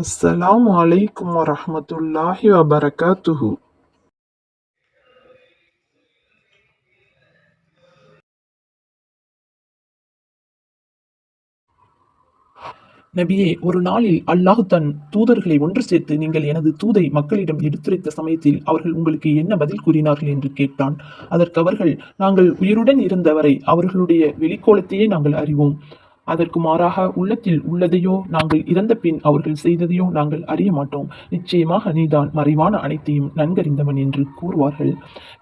அஸ்ஸலாமு அலைக்கும் வரஹ்மத்துல்லாஹி வபரகாத்துஹு. நபியே, ஒரு நாளில் அல்லாஹ் தன் தூதர்களை ஒன்று சேர்த்து, நீங்கள் எனது தூதை மக்களிடம் எடுத்துரைத்த சமயத்தில் அவர்கள் உங்களுக்கு என்ன பதில் கூறினார்கள் என்று கேட்டான். அதற்கு அவர்கள், நாங்கள் உயிருடன் இருந்தவரை அவர்களுடைய வெளிக்கோலத்தையே நாங்கள் அறிவோம். அதற்கு மாறாக உள்ளத்தில் உள்ளதையோ நாங்கள் இறந்த பின் அவர்கள் செய்ததையோ நாங்கள் அறிய மாட்டோம். நிச்சயமாக நீதான் மறைவான அனைத்தையும் நன்கறிந்தவன் என்று கூறுவார்கள்.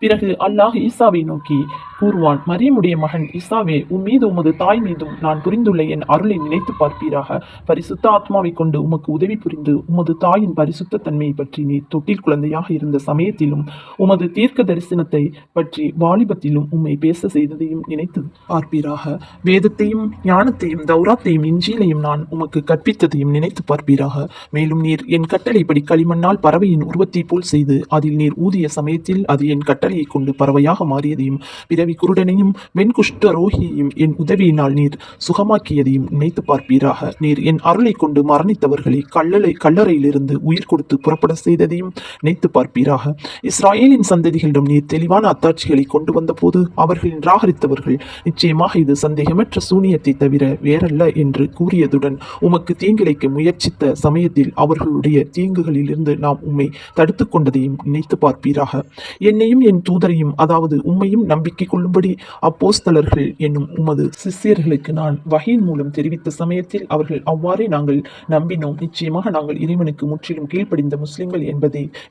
பிறகு அல்லாஹ் ஈசாவை நோக்கி கூறுவான், மரியமுடைய மகன் ஈசாவே, உம்மீது உமது தாய் மீதும் நான் புரிந்துள்ள என் அருளை நினைத்து பார்ப்பீராக. பரிசுத்த ஆத்மாவை கொண்டு உமக்கு உதவி புரிந்து உமது தாயின் பரிசுத்த தன்மையை பற்றி நீர் தொட்டில் குழந்தையாக இருந்த சமயத்திலும் உமது தீர்க்க தரிசனத்தை பற்றி வாலிபத்திலும் உம்மை பேச செய்ததையும் நினைத்து பார்ப்பீராக. வேதத்தையும் ஞானத்தையும் தௌராத்தையும் இஞ்சிலையும் நான் உமக்கு கற்பித்ததையும் நினைத்து பார்ப்பீராக. மேலும் நீர் என் கட்டளைப்படி களிமண்ணால் பறவையின் உருவத்தை போல் செய்து அதில் நீர் ஊதிய சமயத்தில் அது என் கட்டளையை கொண்டு பறவையாக மாறியதையும் பிறவி குருடனையும் வெண்குஷ்ட ரோகியையும் என் உதவியினால் நீர் சுகமாக்கியதையும் நினைத்து பார்ப்பீராக. நீர் என் அருளை கொண்டு மரணித்தவர்களை கல்லறையிலிருந்து உயிர் கொடுத்து புறப்பட செய்ததையும் நினைத்து பார்ப்பீராக. இஸ்ராயேலின் சந்ததிகளிடம் நீர் தெளிவான அத்தாட்சிகளை கொண்டு வந்த போது அவர்கள் நிராகரித்தவர்கள், நிச்சயமாக இது சந்தேகமற்ற சூனியத்தை தவிர வேறல்ல என்று கூறியதுடன் உமக்கு தீங்கிழைக்க முயற்சித்த சமயத்தில் அவர்களுடைய தீங்குகளிலிருந்து நாம் உம்மை தடுத்து கொண்டதையும் நினைத்து பார்ப்பீராக. என்னையும் என் தூதரையும், அதாவது உம்மையும் நம்பிக்கை கொள்ளும்படி அப்போஸ்தலர்கள் என்னும் உமது சிஷ்யர்களுக்கு நான் வகையின் மூலம் தெரிவித்த சமயத்தில் அவர்கள் அவ்வாறே நாங்கள் நம்பினோம். நிச்சயமாக நாங்கள் இறைவனுக்கு முற்றிலும் கீழ்ப்படிந்த முஸ்லிம்கள்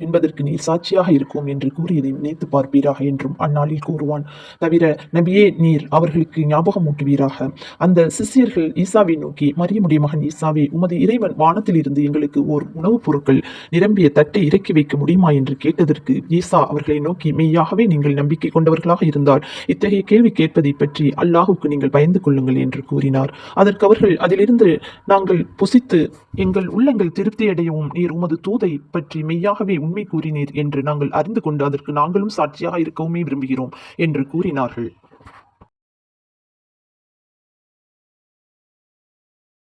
என்பதற்கு நீர் சாட்சியாக இருக்கும் என்று கூறியதை நினைத்து பார்ப்பீராக என்றும் அந்நாளில் கூறுவான். தவிர நபியே, நீர் அவர்களுக்கு ஞாபகமூட்டுவீராக. அந்த சிஷ்யர்கள் ஈசாவை நோக்கி, மரியமுடைய மகன் ஈசாவே, உமது இறைவன் வானத்தில் இருந்து எங்களுக்கு ஓர் உணவுப் பொருட்கள் நிரம்பிய தட்டை இறக்கி வைக்க முடியுமா என்று கேட்டதற்கு ஈசா அவர்களை நோக்கி, மெய்யாகவே நீங்கள் நம்பிக்கை கொண்டவர்களாக இருந்தால் இத்தகைய கேள்வி கேட்பதை பற்றி அல்லாஹுக்கு நீங்கள் பயந்து கொள்ளுங்கள் என்று கூறினார். அதற்கு அவர்கள், அதிலிருந்து நாங்கள் புசித்து எங்கள் உள்ளங்கள் திருப்தி அடையவும் நீர் உமது தூதை பற்றி மெய்யாகவே உண்மை கூறினீர் என்று நாங்கள் அறிந்து கொண்டு அதற்கு நாங்களும் சாட்சியாக இருக்கவுமே விரும்புகிறோம் என்று கூறினார்கள்.